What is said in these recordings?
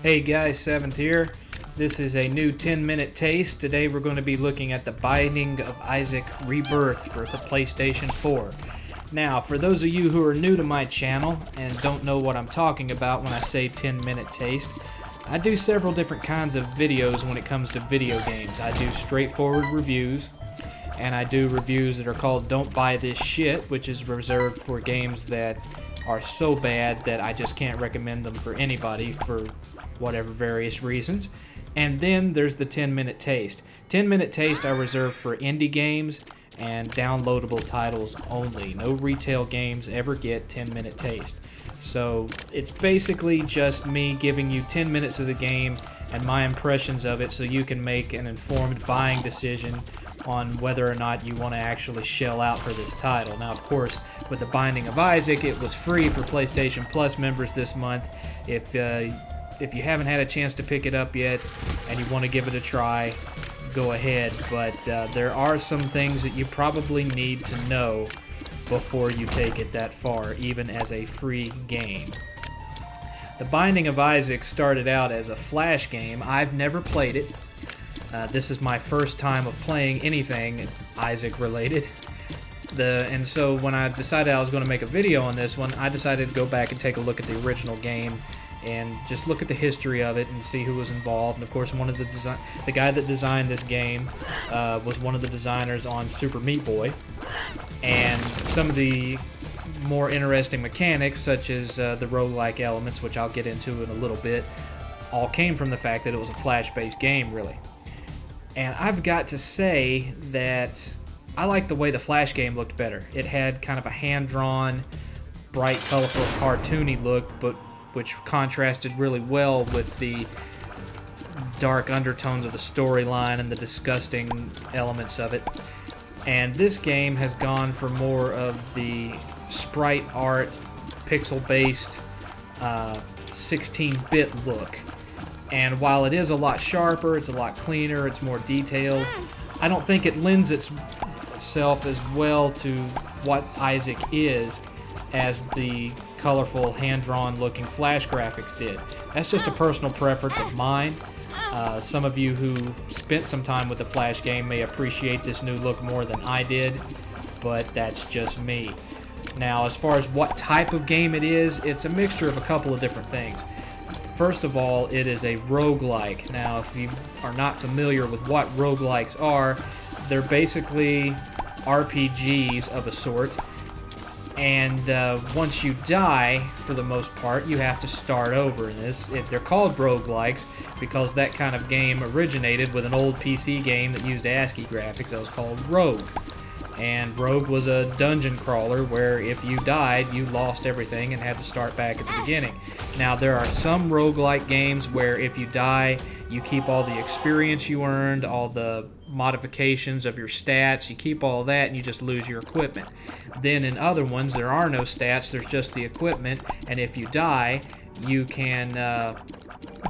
Hey guys, 7th here. This is a new 10-minute taste. Today we're going to be looking at The Binding of Isaac Rebirth for the PlayStation 4. Now, for those of you who are new to my channel and don't know what I'm talking about when I say 10-minute taste, I do several different kinds of videos when it comes to video games. I do straightforward reviews, and I do reviews that are called Don't Buy This Shit, which is reserved for games that are so bad that I just can't recommend them for anybody for whatever various reasons. And then there's the 10-minute taste. 10-minute taste I reserve for indie games and downloadable titles only. No retail games ever get 10-minute taste. So it's basically just me giving you 10 minutes of the game and my impressions of it so you can make an informed buying decision on whether or not you want to actually shell out for this title. Now, of course, with The Binding of Isaac, it was free for PlayStation Plus members this month. If you haven't had a chance to pick it up yet and you want to give it a try, go ahead. But there are some things that you probably need to know before you take it that far, even as a free game. The Binding of Isaac started out as a Flash game. I've never played it. This is my first time of playing anything Isaac related. And so when I decided I was going to make a video on this one, I decided to go back and take a look at the original game and just look at the history of it and see who was involved. And of course, the guy that designed this game was one of the designers on Super Meat Boy. And some of the more interesting mechanics, such as the roguelike elements, which I'll get into in a little bit, all came from the fact that it was a Flash-based game, really. And I've got to say that I like the way the Flash game looked better. It had kind of a hand-drawn, bright, colorful, cartoony look, but which contrasted really well with the dark undertones of the storyline and the disgusting elements of it. And this game has gone for more of the sprite art, pixel-based, 16-bit look. And while it is a lot sharper, it's a lot cleaner, it's more detailed, I don't think it lends itself as well to what Isaac is as the colorful, hand-drawn looking Flash graphics did. That's just a personal preference of mine. Some of you who spent some time with the Flash game may appreciate this new look more than I did, but that's just me. Now, as far as what type of game it is, it's a mixture of a couple of different things. First of all, it is a roguelike. Now, if you are not familiar with what roguelikes are, they're basically RPGs of a sort. And once you die, for the most part, you have to start over in this. They're called roguelikes because that kind of game originated with an old PC game that used ASCII graphics that was called Rogue. And Rogue was a dungeon crawler where if you died, you lost everything and had to start back at the beginning. Now, there are some roguelike games where if you die, you keep all the experience you earned, all the modifications of your stats, you keep all that and you just lose your equipment. Then in other ones, there are no stats, there's just the equipment, and if you die, you can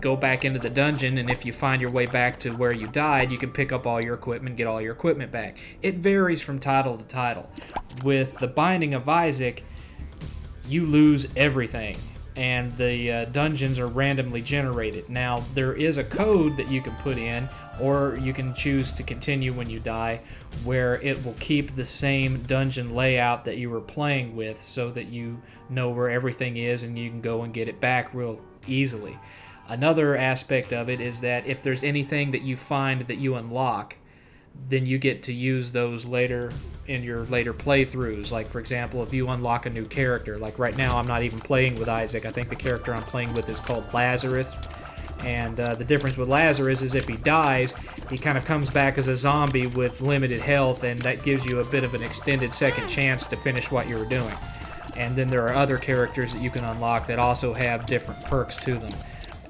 go back into the dungeon, and if you find your way back to where you died, you can pick up all your equipment, get all your equipment back. It varies from title to title. With The Binding of Isaac, you lose everything, and the dungeons are randomly generated. Now, there is a code that you can put in, or you can choose to continue when you die, where it will keep the same dungeon layout that you were playing with so that you know where everything is and you can go and get it back real easily. Another aspect of it is that if there's anything that you find that you unlock, then you get to use those later in your later playthroughs. Like, for example, if you unlock a new character, like right now I'm not even playing with Isaac. I think the character I'm playing with is called Lazarus. And the difference with Lazarus is if he dies, he kind of comes back as a zombie with limited health, and that gives you a bit of an extended second chance to finish what you were doing. And then there are other characters that you can unlock that also have different perks to them.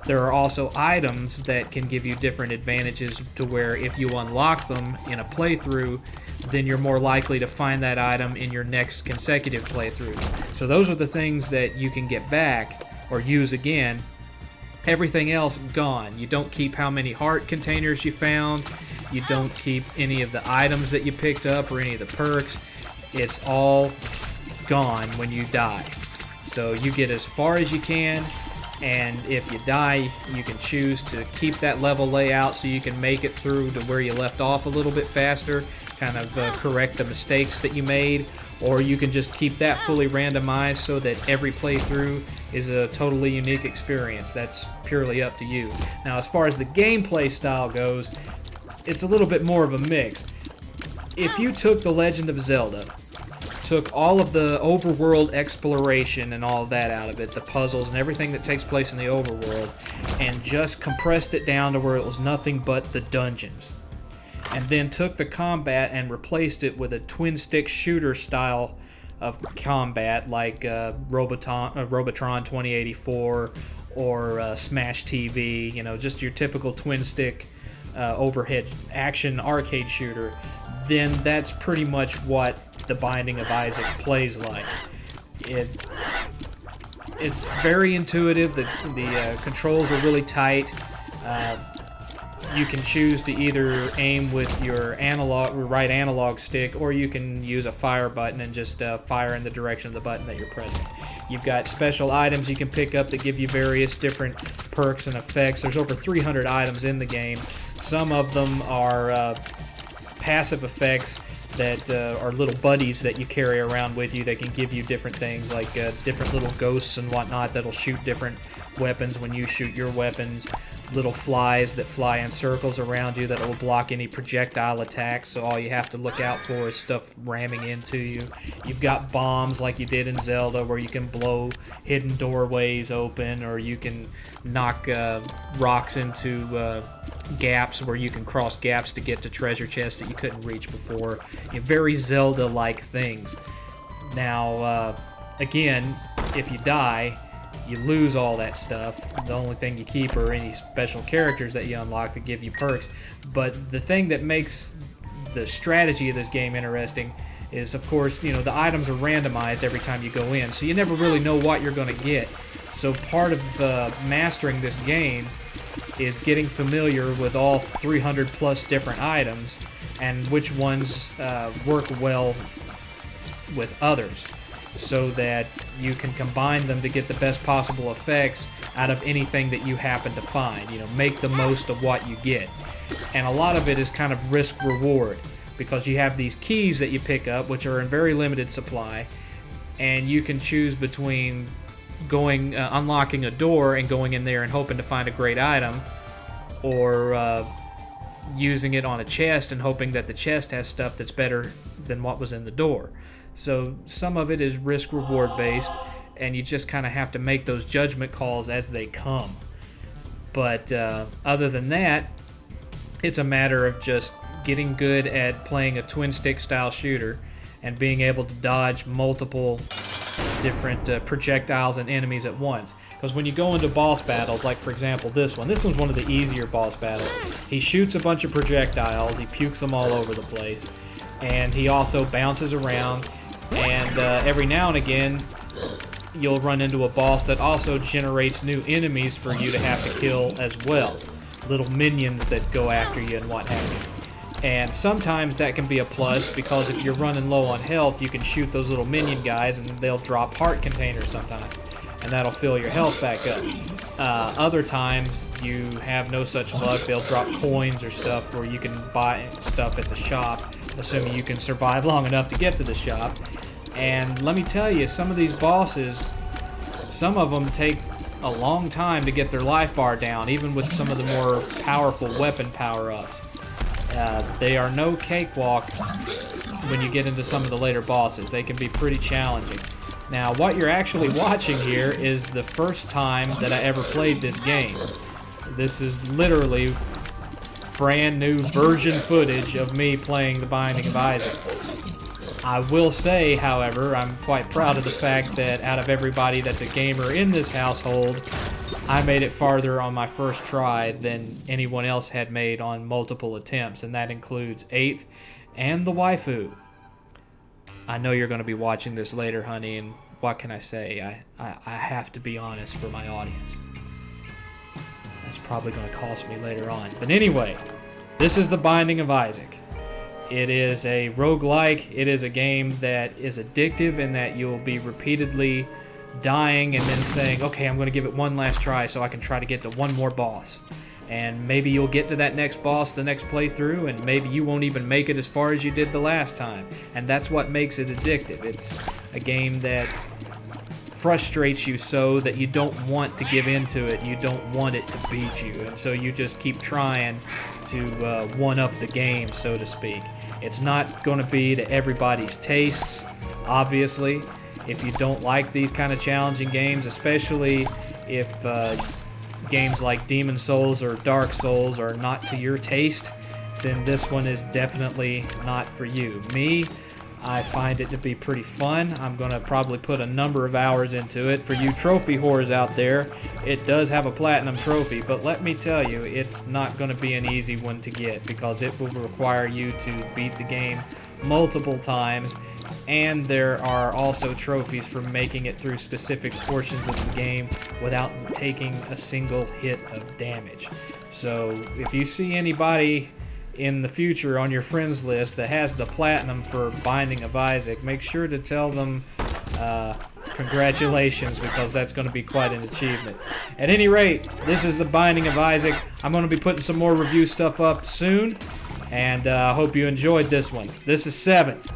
There are also items that can give you different advantages to where if you unlock them in a playthrough, then you're more likely to find that item in your next consecutive playthrough. So those are the things that you can get back or use again. Everything else, gone. You don't keep how many heart containers you found. You don't keep any of the items that you picked up or any of the perks. It's all gone when you die. So you get as far as you can, And if you die, you can choose to keep that level layout so you can make it through to where you left off a little bit faster, kind of correct the mistakes that you made, or you can just keep that fully randomized so that every playthrough is a totally unique experience. That's purely up to you. Now, as far as the gameplay style goes, it's a little bit more of a mix. If you took The Legend of Zelda, took all of the overworld exploration and all of that out of it, the puzzles and everything that takes place in the overworld, and just compressed it down to where it was nothing but the dungeons, and then took the combat and replaced it with a twin-stick shooter style of combat like Robotron 2084 or Smash TV, you know, just your typical twin-stick overhead action arcade shooter, then that's pretty much what The Binding of Isaac plays like. It's very intuitive. The controls are really tight. You can choose to either aim with your right analog stick, or you can use a fire button and just fire in the direction of the button that you're pressing. You've got special items you can pick up that give you various different perks and effects. There's over 300 items in the game. Some of them are passive effects that are little buddies that you carry around with you that can give you different things, like different little ghosts and whatnot that'll shoot different weapons when you shoot your weapons. Little flies that fly in circles around you that will block any projectile attacks, so all you have to look out for is stuff ramming into you. You've got bombs like you did in Zelda, where you can blow hidden doorways open, or you can knock rocks into gaps where you can cross gaps to get to treasure chests that you couldn't reach before. You know, very Zelda-like things. Now, again, if you die, you lose all that stuff. The only thing you keep are any special characters that you unlock that give you perks. But the thing that makes the strategy of this game interesting is, of course, you know, the items are randomized every time you go in, so you never really know what you're going to get. So part of mastering this game is getting familiar with all 300 plus different items and which ones work well with others, so that you can combine them to get the best possible effects out of anything that you happen to find. You know, make the most of what you get. And a lot of it is kind of risk-reward, because you have these keys that you pick up, which are in very limited supply, and you can choose between going unlocking a door and going in there and hoping to find a great item, or using it on a chest and hoping that the chest has stuff that's better than what was in the door. So some of it is risk-reward based, and you just kind of have to make those judgment calls as they come. But other than that, it's a matter of just getting good at playing a twin-stick style shooter and being able to dodge multiple different projectiles and enemies at once. Because when you go into boss battles, like for example this one's one of the easier boss battles. He shoots a bunch of projectiles, he pukes them all over the place, and he also bounces around, and every now and again you'll run into a boss that also generates new enemies for you to have to kill as well. Little minions that go after you and what have you. And sometimes that can be a plus, because if you're running low on health, you can shoot those little minion guys and they'll drop heart containers sometimes, and that'll fill your health back up. Other times you have no such luck. They'll drop coins or stuff where you can buy stuff at the shop, assuming you can survive long enough to get to the shop. And let me tell you, some of these bosses, some of them take a long time to get their life bar down, even with some of the more powerful weapon power-ups. They are no cakewalk when you get into some of the later bosses. They can be pretty challenging. Now, what you're actually watching here is the first time that I ever played this game. This is literally brand new virgin footage of me playing The Binding of Isaac. I will say, however, I'm quite proud of the fact that out of everybody that's a gamer in this household, I made it farther on my first try than anyone else had made on multiple attempts, and that includes 8th and the waifu. I know you're going to be watching this later, honey, and what can I say? I have to be honest for my audience. That's probably going to cost me later on. But anyway, this is The Binding of Isaac. It is a roguelike. It is a game that is addictive in that you'll be repeatedly dying and then saying, okay, I'm going to give it one last try so I can try to get to one more boss. And maybe you'll get to that next boss the next playthrough, and maybe you won't even make it as far as you did the last time. And that's what makes it addictive. It's a game that frustrates you so that you don't want to give into it. You don't want it to beat you. And so you just keep trying to one-up the game, so to speak. It's not going to be to everybody's tastes, obviously. If you don't like these kind of challenging games, especially if games like Demon Souls or Dark Souls are not to your taste, then this one is definitely not for you. Me, I find it to be pretty fun. I'm going to probably put a number of hours into it. For you trophy whores out there, it does have a platinum trophy, but let me tell you, it's not going to be an easy one to get because it will require you to beat the game multiple times, and there are also trophies for making it through specific portions of the game without taking a single hit of damage. So if you see anybody in the future on your friends list that has the platinum for Binding of Isaac, make sure to tell them congratulations, because that's going to be quite an achievement. At any rate, this is the Binding of Isaac. I'm going to be putting some more review stuff up soon, and I hope you enjoyed this one. This is 7th.